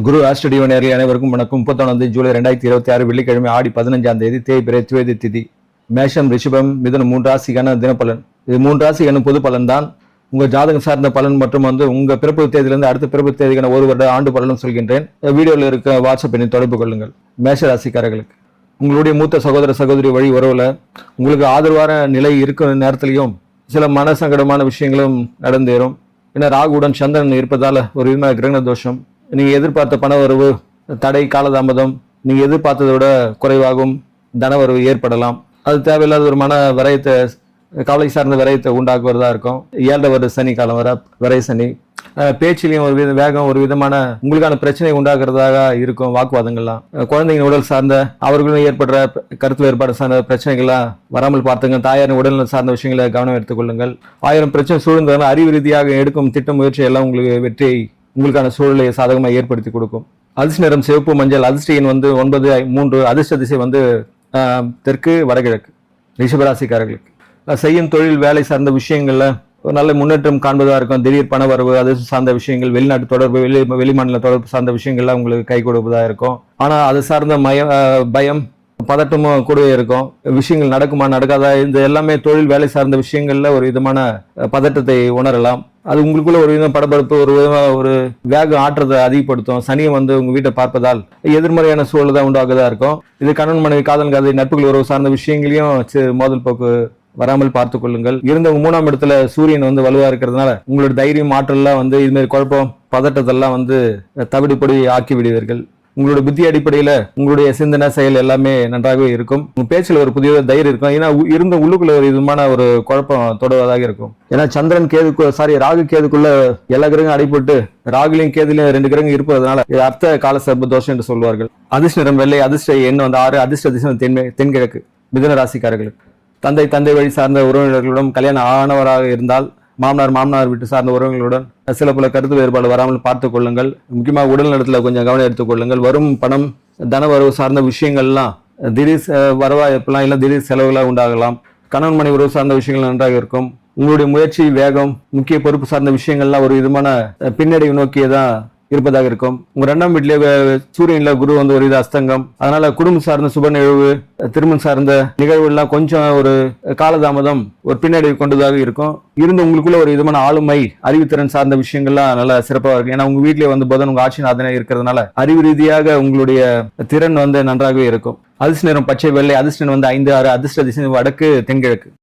குரு ஆஸ்ட்ரடியோ நேரில் அனைவருக்கும் வணக்கம். 31 ஜூலை 2026 வெள்ளிக்கிழமை ஆடி 15ஆம் தேதி தேய்பிறை துவேதி திதி. மேஷம், ரிஷபம், மிதுனம் 3 ராசிக்கான தினப்பலன். இது 3 ராசிக்கான பொது பலன் தான். உங்க ஜாதகம் சார்ந்த பலன் மற்றும் உங்க பிறப்பு தேதியிலிருந்து அடுத்த பிறப்பு தேதிக்கான ஒரு வருட ஆண்டு பலனும் சொல்கின்றேன். வீடியோவில் இருக்க வாட்ஸ்அப் எண்ணை தொடர்பு கொள்ளுங்கள். மேஷ ராசிக்காரர்களுக்கு உங்களுடைய மூத்த சகோதர சகோதரி வழி உறவுல உங்களுக்கு ஆதரவான நிலை இருக்கிற நேரத்திலையும் சில மன சங்கடமான விஷயங்களும் நடந்தேறும். ஏன்னா ராகுவுடன் சந்திரன் இருப்பதால ஒரு விதமான கிரகண தோஷம். நீங்க எதிர்பார்த்த பண வரவு தடை, காலதாமதம், நீங்க எதிர்பார்த்ததை விட குறைவாகவும் தனவரவு ஏற்படலாம். அது தேவையில்லாத ஒரு மன விரயத்தை, கவலை சார்ந்த விரயத்தை உண்டாக்குவதா இருக்கும். 7 வருட சனி காலம் வர விரை சனி. பேச்சிலையும் ஒரு வேகம், ஒரு விதமான உங்களுக்கான பிரச்சனை உண்டாக்குறதாக இருக்கும். வாக்குவாதங்கள்லாம், குழந்தைங்க உடல் சார்ந்த அவர்களும் ஏற்படுற கருத்து வேறுபாடு சார்ந்த பிரச்சனைகள்லாம் வராமல் பார்த்துங்க. தாயாரின் உடல்நல சார்ந்த விஷயங்களை கவனம் எடுத்துக்கொள்ளுங்கள். 1000 பிரச்சனை சூழ்ந்தாலும் அறிவு ரீதியாக எடுக்கும் திட்டம் முயற்சி எல்லாம் உங்களுக்கு வெற்றி, உங்களுக்கான சூழலை சாதகமாக ஏற்படுத்தி கொடுக்கும். அதிர்ஷ்ட நிறம் சிவப்பு, மஞ்சள். அதிர்ஷ்ட எண் 9, 3. அதிர்ஷ்ட திசை தெற்கு, வடகிழக்கு. ரிஷபராசிக்காரர்களுக்கு செய்யும் தொழில், வேலை சார்ந்த விஷயங்கள்ல ஒரு நல்ல முன்னேற்றம் காண்பதா இருக்கும். திடீர் பண வரவு, அது சார்ந்த விஷயங்கள், வெளிநாட்டு தொடர்பு, வெளிமாநில தொடர்பு சார்ந்த விஷயங்கள்லாம் உங்களுக்கு கை கொடுப்பதா இருக்கும். ஆனா அது சார்ந்த பயம், பதட்டமும் கூடவே இருக்கும். விஷயங்கள் நடக்குமா நடக்காதா, இந்த எல்லாமே தொழில் வேலை சார்ந்த விஷயங்கள்ல ஒரு விதமான பதட்டத்தை உணரலாம். அது உங்களுக்குள்ள ஒரு விதமான படபடப்பு, ஒரு விதமான ஒரு வேக ஆற்றத்தை அதிகப்படுத்தும். சனியை உங்க வீட்டை பார்ப்பதால் எதிர்மறையான சூழல் தான் உண்டாகுதா இருக்கும். இது கணவன் மனைவி, காதல் கதை, நட்புகள் உறவு சார்ந்த விஷயங்களையும் மோதல் போக்கு வராமல் பார்த்துக் கொள்ளுங்கள். இருந்தவங்க 3ஆம் இடத்துல சூரியன் வலுவா இருக்கிறதுனால உங்களோட தைரியம், ஆற்றல்லாம் இது மாதிரி குழப்பம், பதட்டத்தெல்லாம் தவிடுபடி ஆக்கி விடுவீர்கள். உங்களோட புத்தி அடிப்படையில உங்களுடைய சிந்தனை, செயல் எல்லாமே நன்றாகவே இருக்கும். உங்க பேச்சில் ஒரு புதிய தைரியம் இருக்கும். ஏன்னா இருந்த உள்ளுக்குள்ள ஒரு விதமான ஒரு குழப்பம் தொடர்வதாக இருக்கும். ஏன்னா சந்திரன் ராகு கேதுக்குள்ள எல்லா கிரகம் அடிபட்டு ராகுலையும் கேதுலையும் 2 கிரகம் இருப்பதனால இது அர்த்த கால சர்ப தோஷம் என்று சொல்வார்கள். அதிர்ஷ்ட நிறம் வெள்ளை. அதிர்ஷ்ட எண் 6. அதிர்ஷ்ட திசை தென்கிழக்கு. மிதுன ராசிக்காரர்களுக்கு தந்தை வழி சார்ந்த உறவினர்களுடன் கல்யாணம் ஆனவராக இருந்தால் மாமனார் வீட்டு சார்ந்த உறவுகளுடன் சில பல கருத்து வேறுபாடு வராமல் பார்த்துக் கொள்ளுங்கள். முக்கியமாக உடல் நலத்துல கொஞ்சம் கவனம் எடுத்துக் கொள்ளுங்கள். வரும் பணம், தன வரவு சார்ந்த விஷயங்கள்லாம் திடீர் வரவா இருக்கலாம், இல்லை திடீர் செலவுகளா உண்டாகலாம். கணவன் மனைவி உறவு சார்ந்த விஷயங்கள் நன்றாக இருக்கும். உங்களுடைய முயற்சி, வேகம், முக்கிய பொறுப்பு சார்ந்த விஷயங்கள்லாம் ஒரு விதமான பின்னடைவு நோக்கியதான் இருப்பதாக இருக்கும். உங்க 2ஆம் வீட்டிலே சூரியன்ல குரு ஒரு இது அஸ்தங்கம். அதனால குடும்பம் சார்ந்த சுப நிகழ்வு, திருமணம் சார்ந்த நிகழ்வுகள்லாம் கொஞ்சம் ஒரு காலதாமதம், ஒரு பின்னடைவு கொண்டதாக இருக்கும். இருந்து உங்களுக்குள்ள ஒரு விதமான ஆளுமை, அறிவுத்திறன் சார்ந்த விஷயங்கள்லாம் நல்லா சிறப்பாக இருக்கும். ஏன்னா உங்க வீட்டிலே புதன் உங்க ஆட்சி நாதனே இருக்கிறதுனால அறிவு ரீதியாக உங்களுடைய திறன் நன்றாகவே இருக்கும். அதிர்ஷ்ட நிறம் பச்சை, வெள்ளை. அதிர்ஷ்டம் 5, 6. அதிர்ஷ்ட திசை வடக்கு, தென்கிழக்கு.